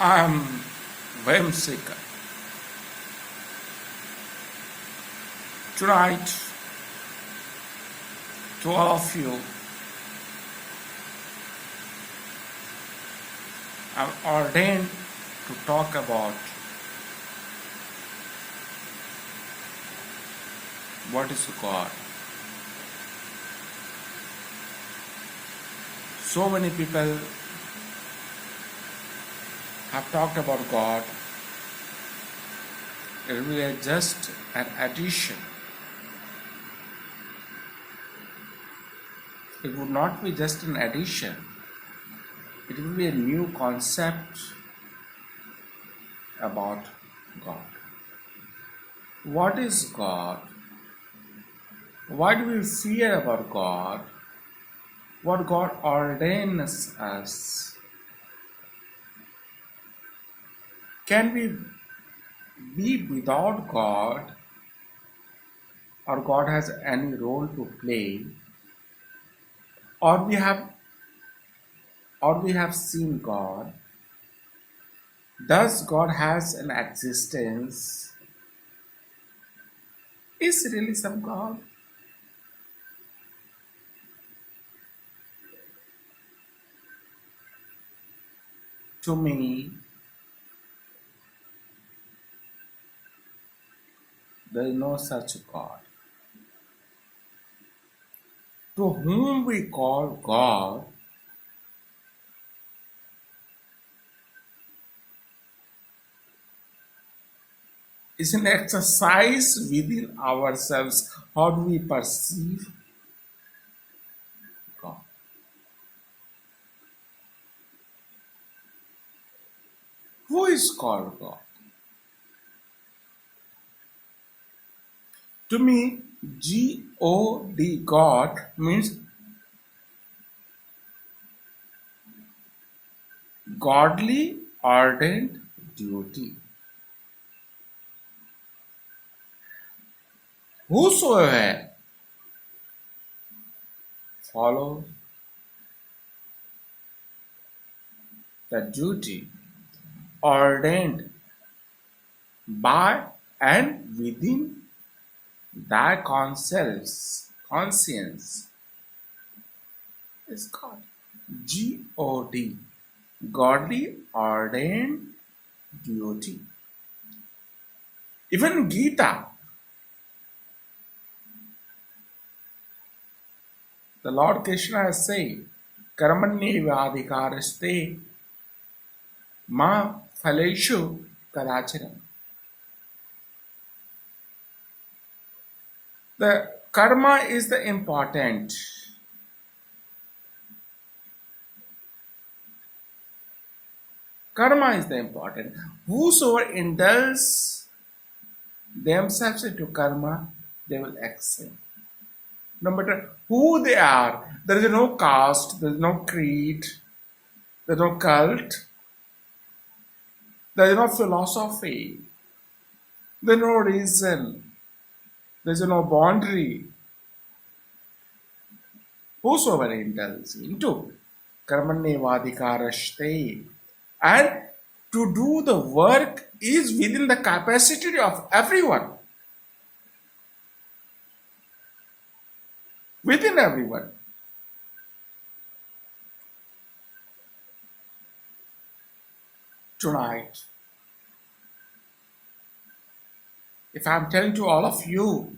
I'm whimsical. Tonight, to all of you, I'm ordained to talk about what is God. So many people have talked about God. It will be just an addition. It would not be just an addition. It will be a new concept about God. What is God? Why do we fear about God? What God ordains us? Can we be without God, or God has any role to play, or we have seen God? Does God has an existence? Is really some God? To me, there is no such God. To whom we call God is an exercise within ourselves. How do we perceive God? Who is called God? To me, G-O-D, God, means godly ordained duty. Whosoever follows the duty ordained by and within thy conscience is God. G-O-D, godly ordained duty. Even Gita, the Lord Krishna has said, Karmanyevadhikaraste ma phaleshu kadacharam. The karma is the important. Karma is the important. Whosoever indulges themselves into karma, they will excel. No matter who they are, there is no caste, there is no creed, there is no cult, there is no philosophy, there is no reason, there is no boundary. Whosoever indulges into karmanyevadhikarashte, and to do the work is within the capacity of everyone. Within everyone. Tonight, if I'm telling to all of you,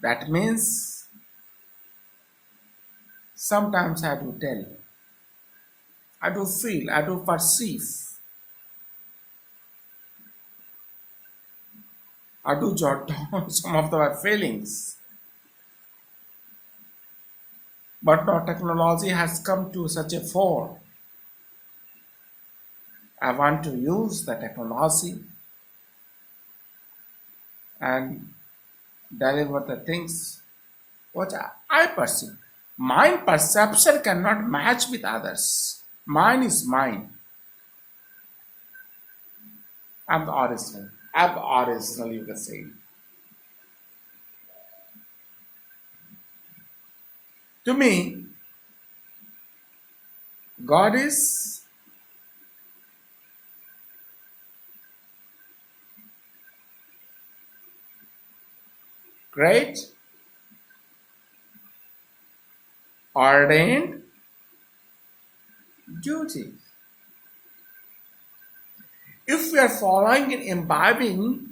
that means sometimes I do tell, I do feel, I do perceive, I do jot down some of my feelings. But now technology has come to such a fore. I want to use the technology and deliver the things what I perceive. My perception cannot match with others. Mine is mine. I'm the original. I'm the original, you can say. To me, God is great, ordained duty. If we are following and imbibing,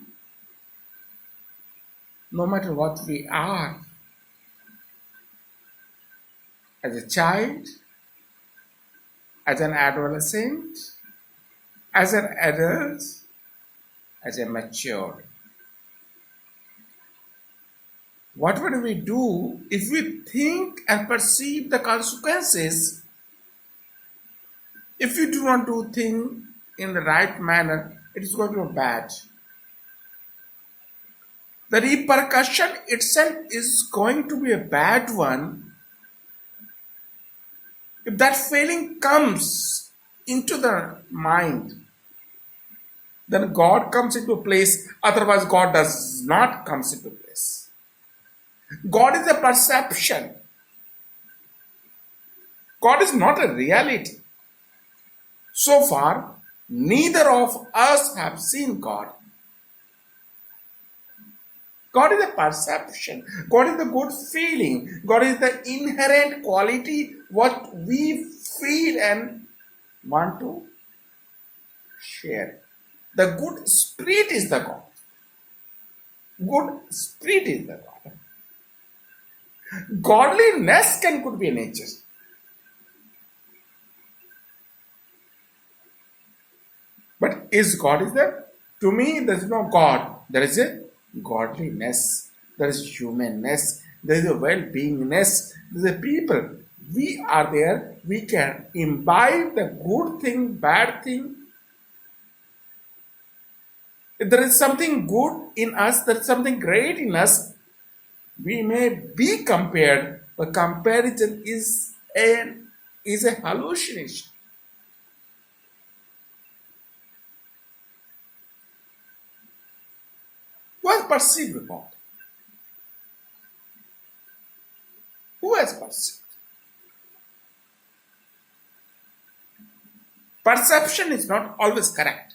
no matter what we are, as a child, as an adolescent, as an adult, as a mature, what would we do if we think and perceive the consequences? If we do not do things in the right manner, it is going to be bad. The repercussion itself is going to be a bad one. If that feeling comes into the mind, then God comes into place. Otherwise, God does not come into place. God is a perception. God is not a reality. So far, neither of us have seen God. God is a perception. God is the good feeling. God is the inherent quality what we feel and want to share. The good spirit is the God. Good spirit is the God. Godliness could be a nature. But is God is there? To me, there is no God. There is a godliness. There is humanness. There is a well-beingness. There is a people. We are there. We can imbibe the good thing, bad thing. If there is something good in us, there is something great in us, we may be compared, but comparison is a hallucination. Who has perceived God? Who has perceived? Perception is not always correct.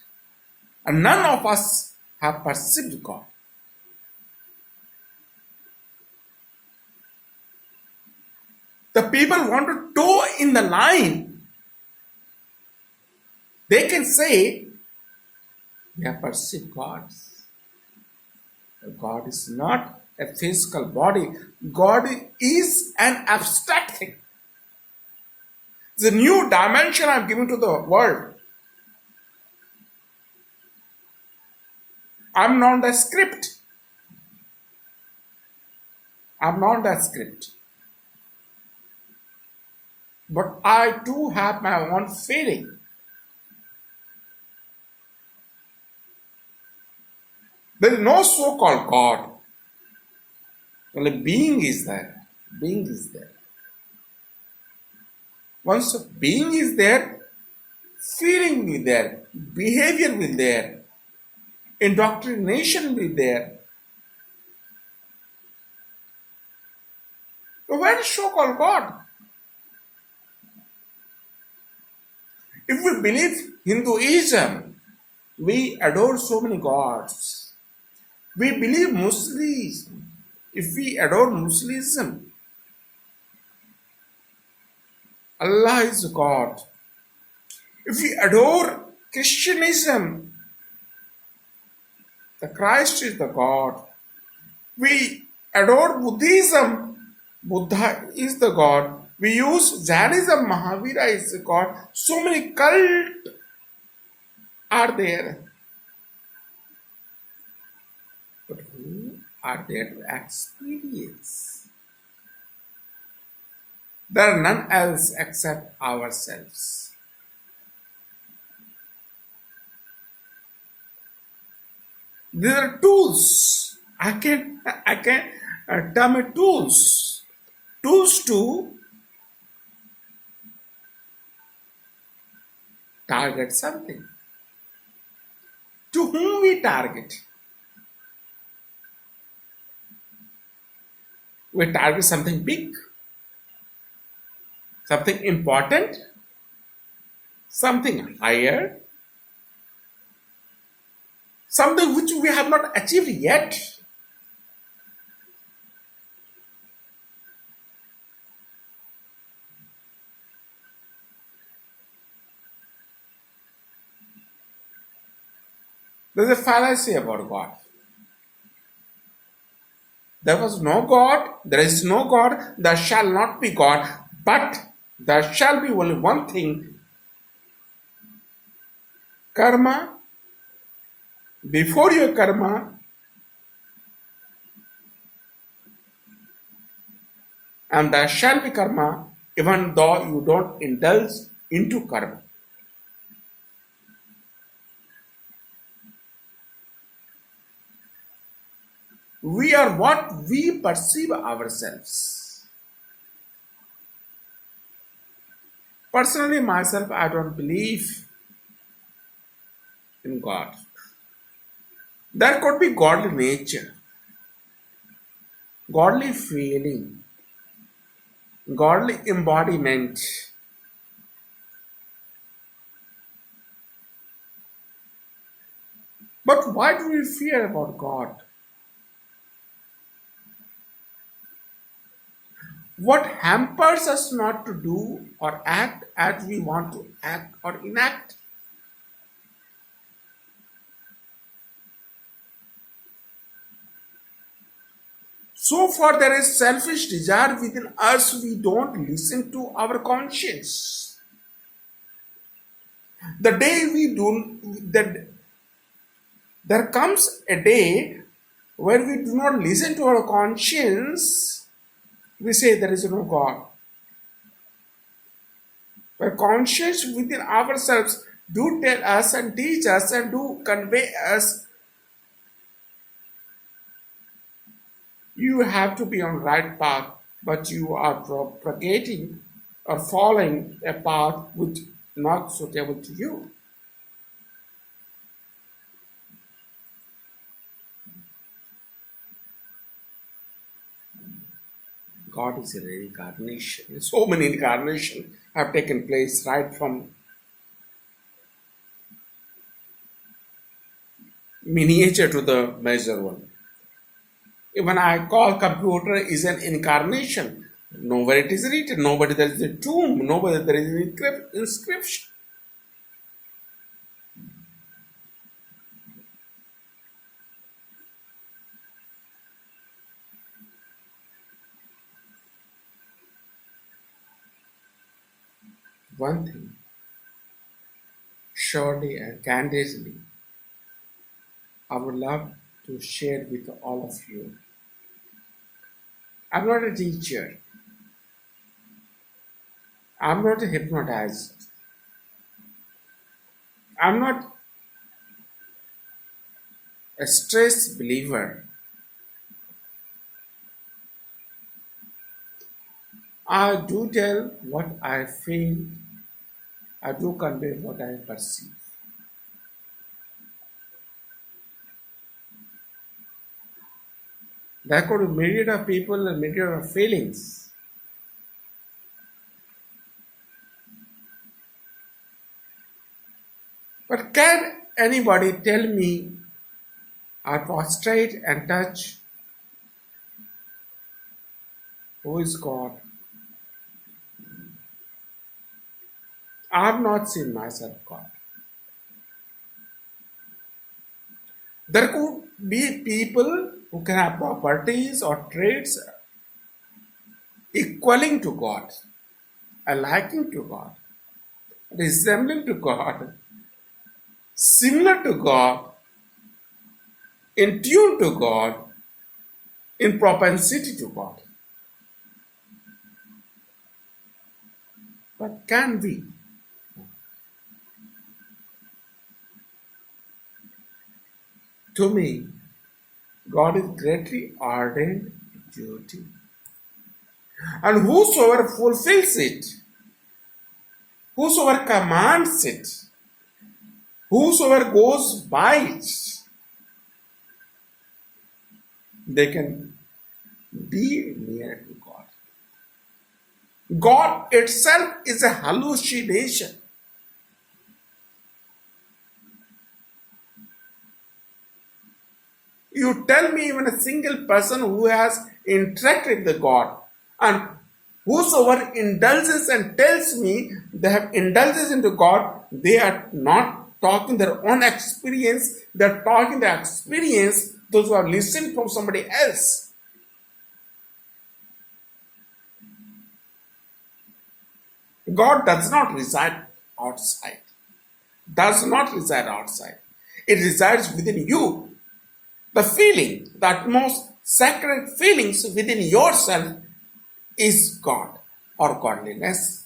And none of us have perceived God. The people want to toe in the line. They can say, we have perceived God. God is not a physical body. God is an abstract thing. It's a new dimension I'm giving to the world. I'm not the script. I'm not the script. But I too have my own feeling. There is no so-called God. Only being is there. Being is there. Once being is there, feeling will be there, behavior will be there, indoctrination will be there. So where is so-called God? If we believe Hinduism, we adore so many gods. We believe Muslims. If we adore Muslimism, Allah is God. If we adore Christianism, the Christ is the God. We adore Buddhism, Buddha is the God. We use Jainism, Mahavira is the God. So many cults are there. But who are there to experience? There are none else except ourselves. There are tools. I can term it tools. Tools to target something. To whom we target? We target something big, something important, something higher, something which we have not achieved yet. There's a fallacy about God. There was no God, there is no God, there shall not be God, but there shall be only one thing, karma. Before your karma, and there shall be karma, even though you don't indulge into karma. We are what we perceive ourselves. Personally, myself, I don't believe in God. There could be godly nature, godly feeling, godly embodiment. But why do we fear about God? What hampers us not to do or act as we want to act or enact? So far, there is selfish desire within us, we don't listen to our conscience. The day we do, that there comes a day where we do not listen to our conscience, we say there is no God. Where conscience within ourselves do tell us and teach us and do convey us, you have to be on right path, but you are propagating or following a path which is not suitable to you. God is a reincarnation. So many incarnations have taken place right from miniature to the major one. Even I call computer is an incarnation. Nowhere it is written, nobody there is a tomb, nobody there is an inscription. One thing, surely and candidly, I would love to share with all of you. I'm not a teacher. I'm not a hypnotized. I'm not a stress believer. I do tell what I feel. I do convey what I perceive. There could be myriad of people and myriad of feelings. But can anybody tell me or prostrate and touch who is God? I have not seen myself God. There could be people who can have properties or traits equaling to God, liking to God, resembling to God, similar to God, in tune to God, in propensity to God. But can we? To me, God is greatly ordained duty. And whosoever fulfills it, whosoever commands it, whosoever goes by it, they can be near to God. God itself is a hallucination. You tell me even a single person who has interacted with God, and whosoever indulges and tells me they have indulges into God, they are not talking their own experience, They're talking the experience, those who are listening from somebody else. God does not reside outside. Does not reside outside. It resides within you. The feeling, the most sacred feelings within yourself is God or godliness.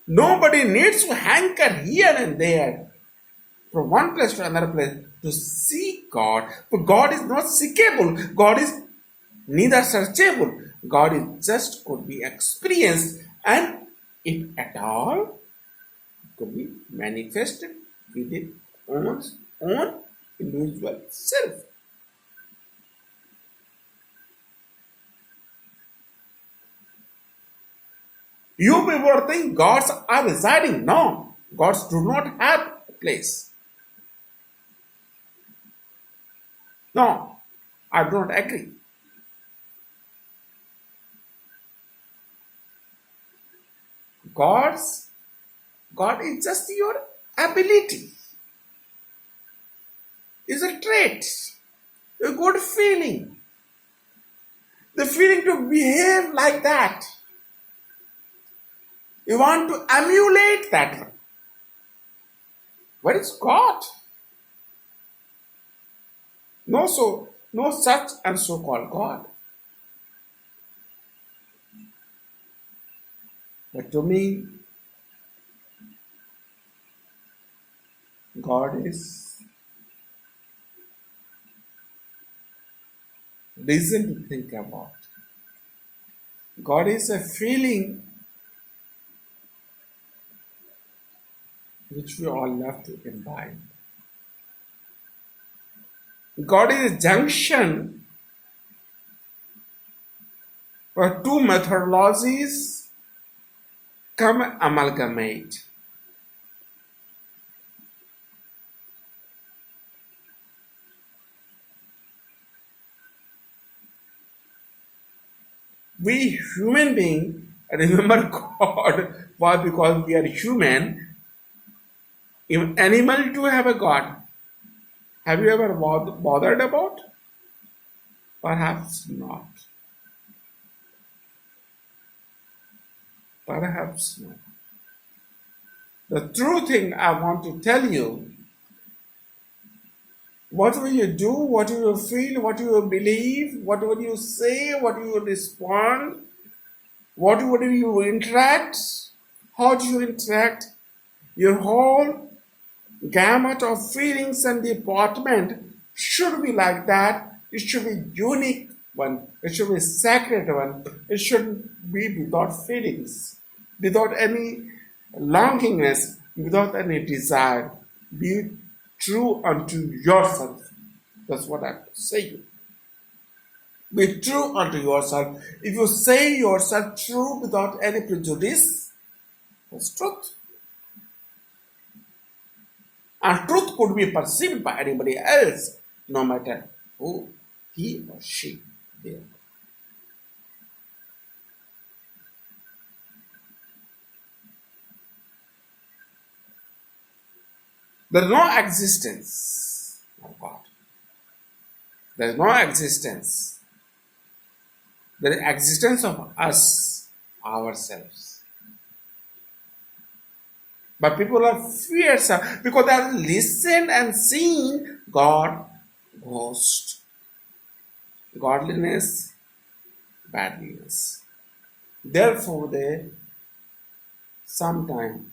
Nobody needs to hanker here and there from one place to another place to seek God. But God is not seekable. God is neither searchable. God is just could be experienced, and if at all, could be manifested within one's own individual self. You people think gods are residing. No, gods do not have a place. No, I do not agree. Gods, God is just your ability. It's a trait, a good feeling. The feeling to behave like that. You want to emulate that. What is God? No such and so-called God. But to me, God is reason to think about. God is a feeling which we all love to imbibe. God is a junction where two methodologies come amalgamate. We human beings remember God why? Because we are human. Even animal too have a God. Have you ever bothered about? Perhaps not. Perhaps not. The true thing I want to tell you, what will you do, what will you feel, what will you believe, what will you say, what will you respond, what will you interact, how do you interact, your whole gamut of feelings and deportment should be like that. It should be unique one. It should be sacred one. It shouldn't be without feelings, without any longingness, without any desire. Be true unto yourself. That's what I'm saying. Be true unto yourself. If you say yourself true without any prejudice, that's truth. And truth could be perceived by anybody else, no matter who he or she is. There is no existence of God. There is no existence. There is existence of us, ourselves. But people are fierce because they have listened and seen God ghost. Godliness, badliness. Therefore, they sometimes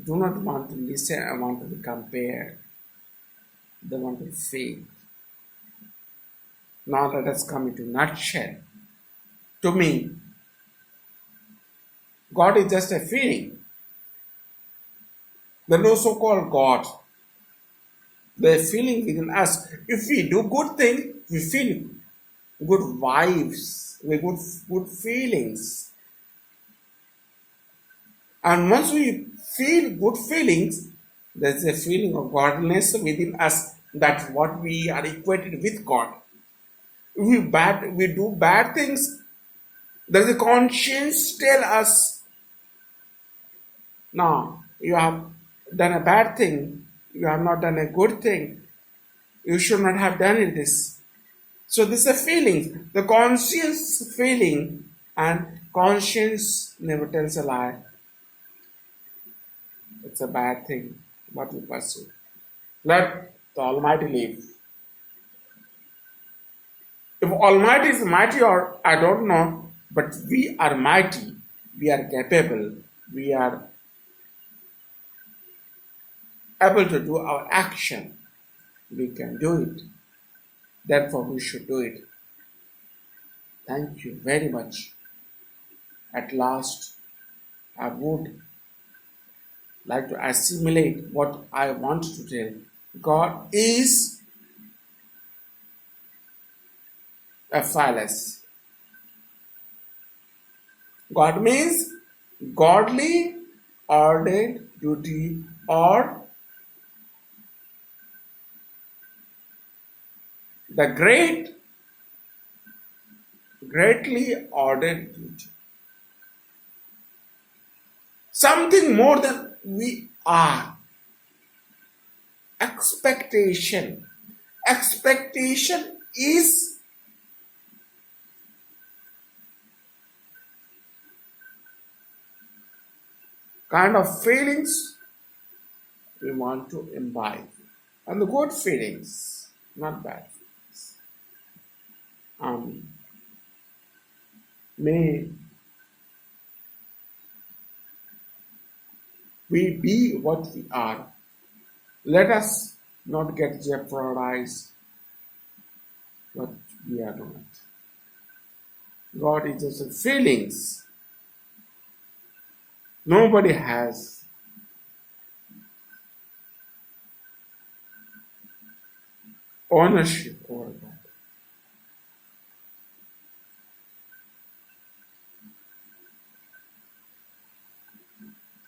do not want to listen and want to be compared. They want to feel. Now let us come into a nutshell. To me, God is just a feeling. There is no so-called God. There is feeling within us. If we do good things, we feel good vibes, we good feelings. And once we feel good feelings, there is a feeling of godliness within us. That's what we are equated with God. If we do bad things, Does the conscience tell us, no, you have done a bad thing, you have not done a good thing, you should not have done it this. So this is a feeling, the conscience feeling, and conscience never tells a lie. It's a bad thing, what we pursue. Let the Almighty live. If Almighty is mighty or I don't know, but we are mighty, we are capable, we are able to do our action. We can do it. Therefore, we should do it. Thank you very much. At last, I would like to assimilate what I want to tell. God is a phallus. God means godly ordained duty or the greatly ordained duty. Something more than we are. Expectation. Expectation is kind of feelings we want to imbibe. And the good feelings, not bad feelings. May we be what we are. Let us not get jeopardized what we are not. God is just feelings. Nobody has ownership over God.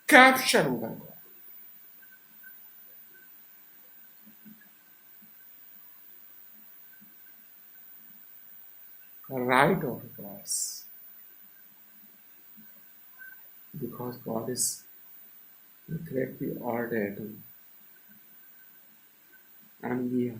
Captured over God. Right over us. Because God is greatly ordered and we are